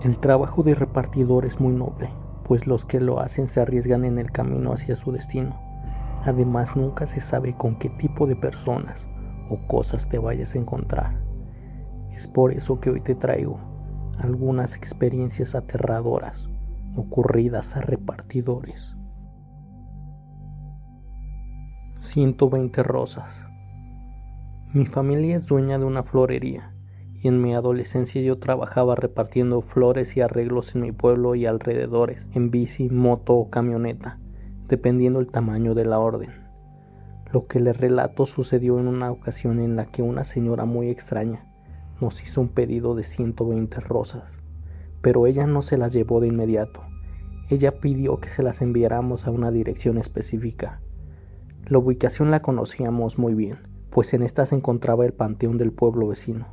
El trabajo de repartidor es muy noble, pues los que lo hacen se arriesgan en el camino hacia su destino. Además, nunca se sabe con qué tipo de personas o cosas te vayas a encontrar. Es por eso que hoy te traigo algunas experiencias aterradoras ocurridas a repartidores. 120 rosas. Mi familia es dueña de una florería y en mi adolescencia yo trabajaba repartiendo flores y arreglos en mi pueblo y alrededores, en bici, moto o camioneta, dependiendo el tamaño de la orden. Lo que les relato sucedió en una ocasión en la que una señora muy extraña nos hizo un pedido de 120 rosas, pero ella no se las llevó de inmediato. Ella pidió que se las enviáramos a una dirección específica. La ubicación la conocíamos muy bien, pues en esta se encontraba el panteón del pueblo vecino.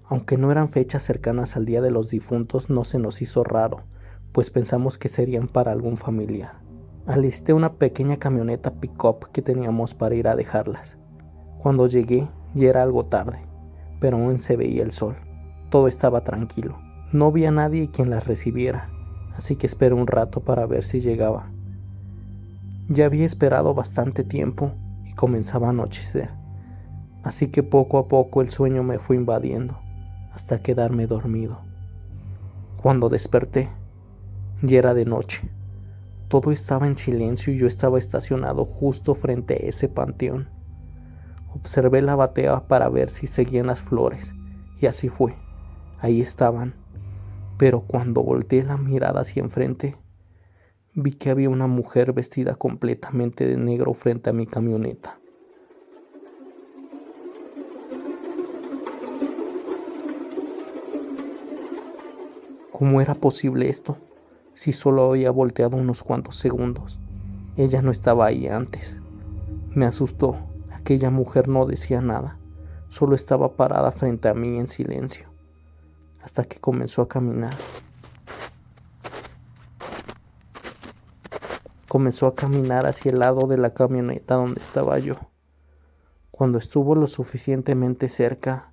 Aunque no eran fechas cercanas al Día de los Difuntos, no se nos hizo raro, pues pensamos que serían para algún familiar. Alisté una pequeña camioneta pick-up que teníamos para ir a dejarlas. Cuando llegué, ya era algo tarde, pero aún se veía el sol. Todo estaba tranquilo. No había nadie quien las recibiera, así que esperé un rato para ver si llegaba. Ya había esperado bastante tiempo y comenzaba a anochecer, así que poco a poco el sueño me fue invadiendo, hasta quedarme dormido. Cuando desperté, ya era de noche. Todo estaba en silencio y yo estaba estacionado justo frente a ese panteón. Observé la batea para ver si seguían las flores, y así fue. Ahí estaban. Pero cuando volteé la mirada hacia enfrente, vi que había una mujer vestida completamente de negro frente a mi camioneta. ¿Cómo era posible esto? Si solo había volteado unos cuantos segundos. Ella no estaba ahí antes. Me asustó. Aquella mujer no decía nada. Solo estaba parada frente a mí en silencio, hasta que comenzó a caminar. Comenzó a caminar hacia el lado de la camioneta donde estaba yo. Cuando estuvo lo suficientemente cerca,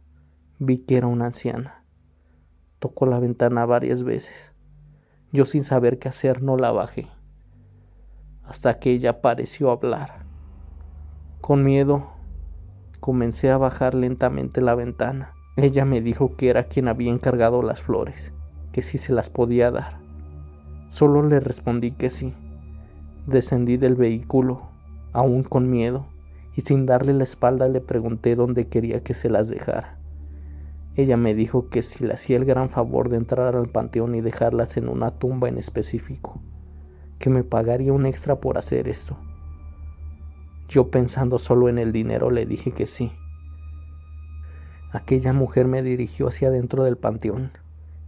vi que era una anciana. Tocó la ventana varias veces. Yo, sin saber qué hacer, no la bajé, hasta que ella pareció hablar. Con miedo, comencé a bajar lentamente la ventana. Ella me dijo que era quien había encargado las flores, que si se las podía dar. Solo le respondí que sí. Descendí del vehículo, aún con miedo, y sin darle la espalda le pregunté dónde quería que se las dejara. Ella me dijo que si le hacía el gran favor de entrar al panteón y dejarlas en una tumba en específico, que me pagaría un extra por hacer esto. Yo, pensando solo en el dinero, le dije que sí. Aquella mujer me dirigió hacia adentro del panteón,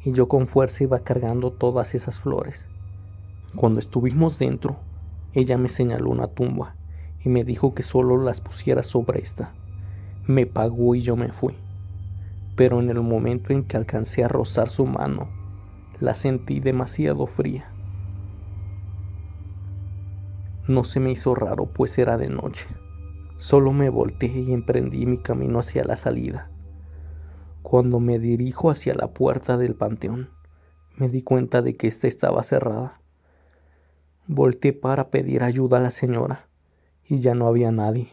y yo con fuerza iba cargando todas esas flores. Cuando estuvimos dentro, ella me señaló una tumba y me dijo que solo las pusiera sobre esta. Me pagó y yo me fui. Pero en el momento en que alcancé a rozar su mano, la sentí demasiado fría. No se me hizo raro, pues era de noche. Solo me volteé y emprendí mi camino hacia la salida. Cuando me dirijo hacia la puerta del panteón, me di cuenta de que ésta estaba cerrada. Volteé para pedir ayuda a la señora y ya no había nadie.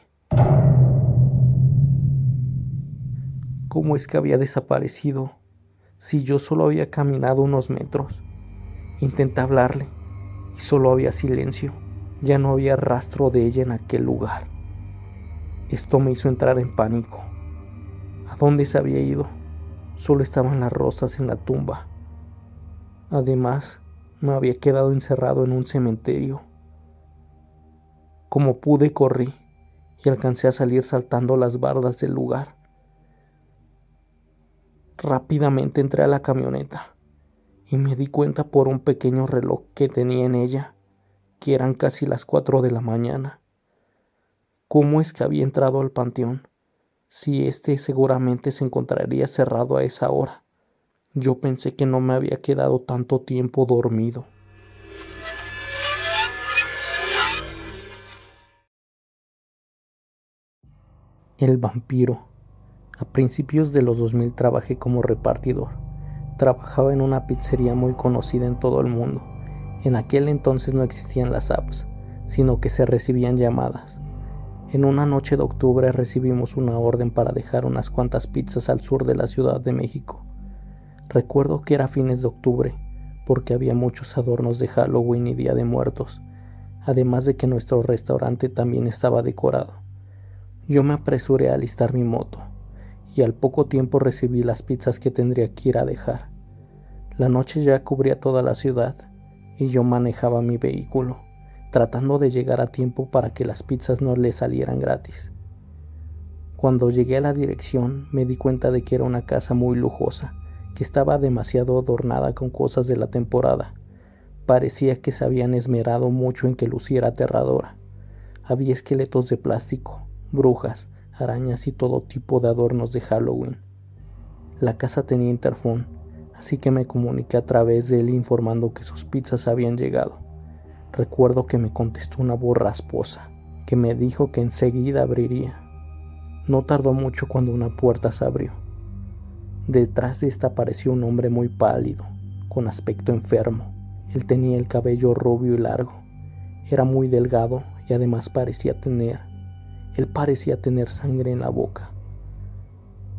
¿Cómo es que había desaparecido si yo solo había caminado unos metros? Intenté hablarle y solo había silencio. Ya no había rastro de ella en aquel lugar. Esto me hizo entrar en pánico. ¿A dónde se había ido? Solo estaban las rosas en la tumba. Además, me había quedado encerrado en un cementerio. Como pude, corrí y alcancé a salir saltando las bardas del lugar. Rápidamente entré a la camioneta y me di cuenta por un pequeño reloj que tenía en ella que eran casi las 4 de la mañana. ¿Cómo es que había entrado al panteón si este seguramente se encontraría cerrado a esa hora? Yo pensé que no me había quedado tanto tiempo dormido. El vampiro. A principios de los 2000 trabajé como repartidor. Trabajaba en una pizzería muy conocida en todo el mundo. En aquel entonces no existían las apps, sino que se recibían llamadas. En una noche de octubre recibimos una orden para dejar unas cuantas pizzas al sur de la Ciudad de México. Recuerdo que era fines de octubre, porque había muchos adornos de Halloween y Día de Muertos, además de que nuestro restaurante también estaba decorado. Yo me apresuré a alistar mi moto, y al poco tiempo recibí las pizzas que tendría que ir a dejar. La noche ya cubría toda la ciudad, y yo manejaba mi vehículo, tratando de llegar a tiempo para que las pizzas no le salieran gratis. Cuando llegué a la dirección, me di cuenta de que era una casa muy lujosa, que estaba demasiado adornada con cosas de la temporada. Parecía que se habían esmerado mucho en que luciera aterradora. Había esqueletos de plástico, brujas, arañas y todo tipo de adornos de Halloween. La casa tenía interfón, así que me comuniqué a través de él informando que sus pizzas habían llegado. Recuerdo que me contestó una voz rasposa, que me dijo que enseguida abriría. No tardó mucho cuando una puerta se abrió. Detrás de esta apareció un hombre muy pálido, con aspecto enfermo. Él tenía el cabello rubio y largo. Era muy delgado y además él parecía tener sangre en la boca.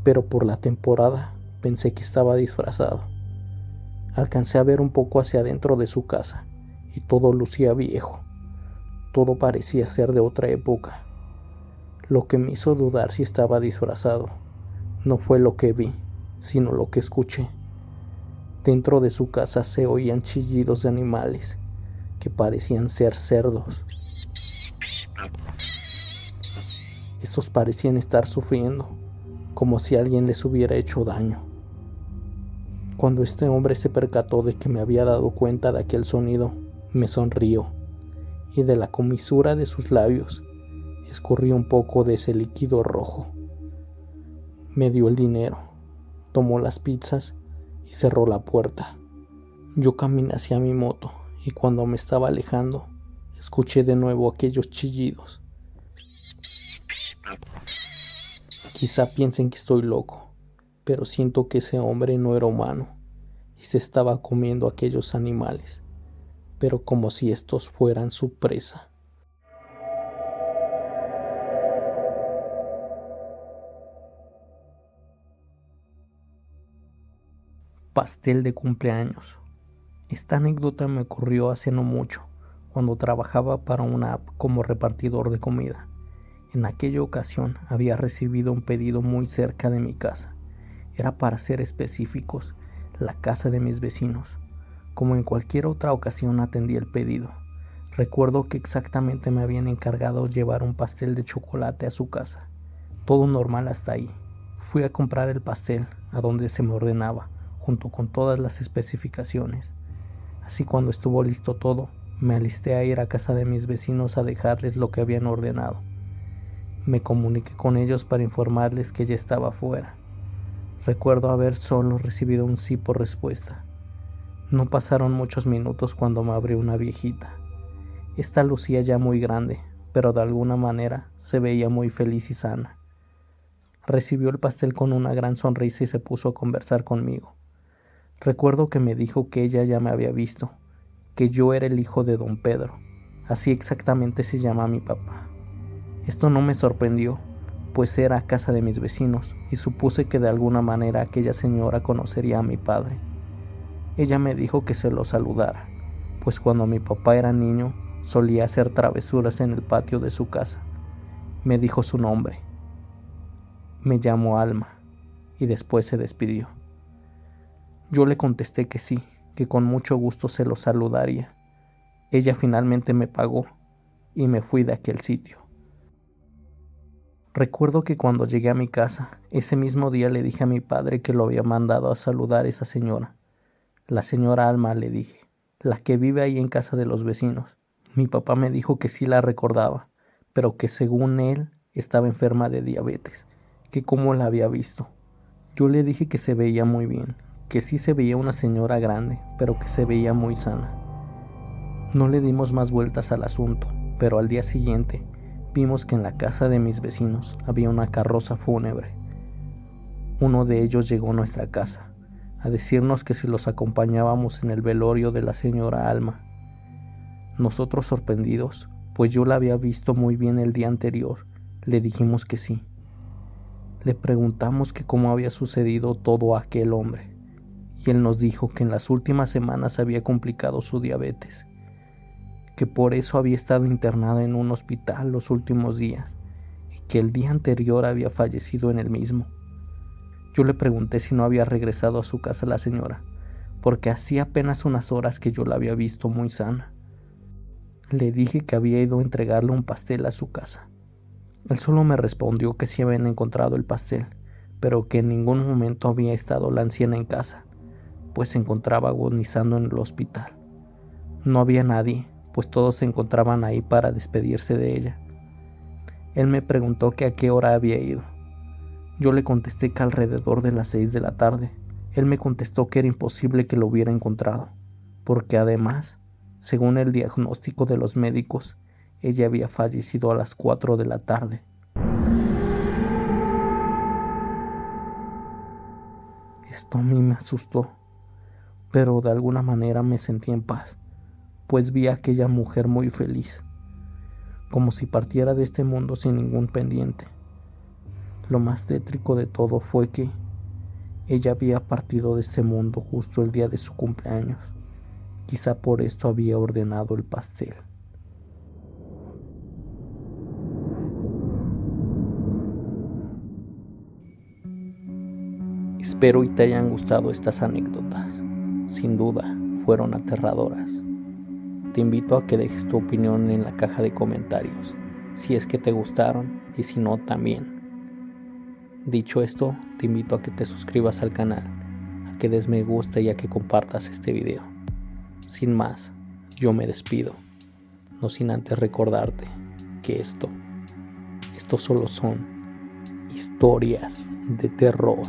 Pero por la temporada pensé que estaba disfrazado. Alcancé a ver un poco hacia adentro de su casa y todo lucía viejo. Todo parecía ser de otra época. Lo que me hizo dudar si estaba disfrazado no fue lo que vi, sino lo que escuché. Dentro de su casa se oían chillidos de animales que parecían ser cerdos. Estos parecían estar sufriendo, como si alguien les hubiera hecho daño. Cuando este hombre se percató de que me había dado cuenta de aquel sonido, me sonrió, y de la comisura de sus labios escurrió un poco de ese líquido rojo. Me dio el dinero, tomó las pizzas y cerró la puerta. Yo caminé hacia mi moto y cuando me estaba alejando, escuché de nuevo aquellos chillidos. Quizá piensen que estoy loco, pero siento que ese hombre no era humano y se estaba comiendo aquellos animales, pero como si estos fueran su presa. Pastel de cumpleaños. Esta anécdota me ocurrió hace no mucho, cuando trabajaba para una app como repartidor de comida. En aquella ocasión había recibido un pedido muy cerca de mi casa. Era, para ser específicos, la casa de mis vecinos. Como en cualquier otra ocasión atendí el pedido. Recuerdo que exactamente me habían encargado llevar un pastel de chocolate a su casa. Todo normal hasta ahí. Fui a comprar el pastel a donde se me ordenaba, junto con todas las especificaciones. Así, cuando estuvo listo todo, me alisté a ir a casa de mis vecinos a dejarles lo que habían ordenado. Me comuniqué con ellos para informarles que ya estaba fuera. Recuerdo haber solo recibido un sí por respuesta. No pasaron muchos minutos cuando me abrió una viejita. Esta lucía ya muy grande, pero de alguna manera se veía muy feliz y sana. Recibió el pastel con una gran sonrisa y se puso a conversar conmigo. Recuerdo que me dijo que ella ya me había visto, que yo era el hijo de don Pedro. Así exactamente se llama mi papá. Esto no me sorprendió, pues era casa de mis vecinos y supuse que de alguna manera aquella señora conocería a mi padre. Ella me dijo que se lo saludara, pues cuando mi papá era niño solía hacer travesuras en el patio de su casa. Me dijo su nombre. Me llamo Alma, y después se despidió. Yo le contesté que sí, que con mucho gusto se lo saludaría. Ella finalmente me pagó y me fui de aquel sitio. Recuerdo que cuando llegué a mi casa, ese mismo día le dije a mi padre que lo había mandado a saludar a esa señora. La señora Alma, le dije, la que vive ahí en casa de los vecinos. Mi papá me dijo que sí la recordaba, pero que según él estaba enferma de diabetes, que cómo la había visto. Yo le dije que se veía muy bien, que sí se veía una señora grande, pero que se veía muy sana. No le dimos más vueltas al asunto, pero al día siguiente vimos que en la casa de mis vecinos había una carroza fúnebre. Uno de ellos llegó a nuestra casa, a decirnos que si los acompañábamos en el velorio de la señora Alma. Nosotros, sorprendidos, pues yo la había visto muy bien el día anterior, le dijimos que sí. Le preguntamos que cómo había sucedido todo a aquel hombre, y él nos dijo que en las últimas semanas había complicado su diabetes, que por eso había estado internada en un hospital los últimos días, y que el día anterior había fallecido en el mismo. Yo le pregunté si no había regresado a su casa la señora, porque hacía apenas unas horas que yo la había visto muy sana. Le dije que había ido a entregarle un pastel a su casa. Él solo me respondió que sí habían encontrado el pastel, pero que en ningún momento había estado la anciana en casa, pues se encontraba agonizando en el hospital. No había nadie, pues todos se encontraban ahí para despedirse de ella. Él me preguntó que a qué hora había ido. Yo le contesté que alrededor de las 6 de la tarde. Él me contestó que era imposible que lo hubiera encontrado, porque además, según el diagnóstico de los médicos, ella había fallecido a las 4 de la tarde. Esto a mí me asustó, pero de alguna manera me sentí en paz, pues vi a aquella mujer muy feliz, como si partiera de este mundo sin ningún pendiente. Lo más tétrico de todo fue que ella había partido de este mundo justo el día de su cumpleaños. Quizá por esto había ordenado el pastel. Espero y te hayan gustado estas anécdotas. Sin duda, fueron aterradoras. Te invito a que dejes tu opinión en la caja de comentarios, si es que te gustaron y si no también. Dicho esto, te invito a que te suscribas al canal, a que des me gusta y a que compartas este video. Sin más, yo me despido, no sin antes recordarte que esto solo son historias de terror.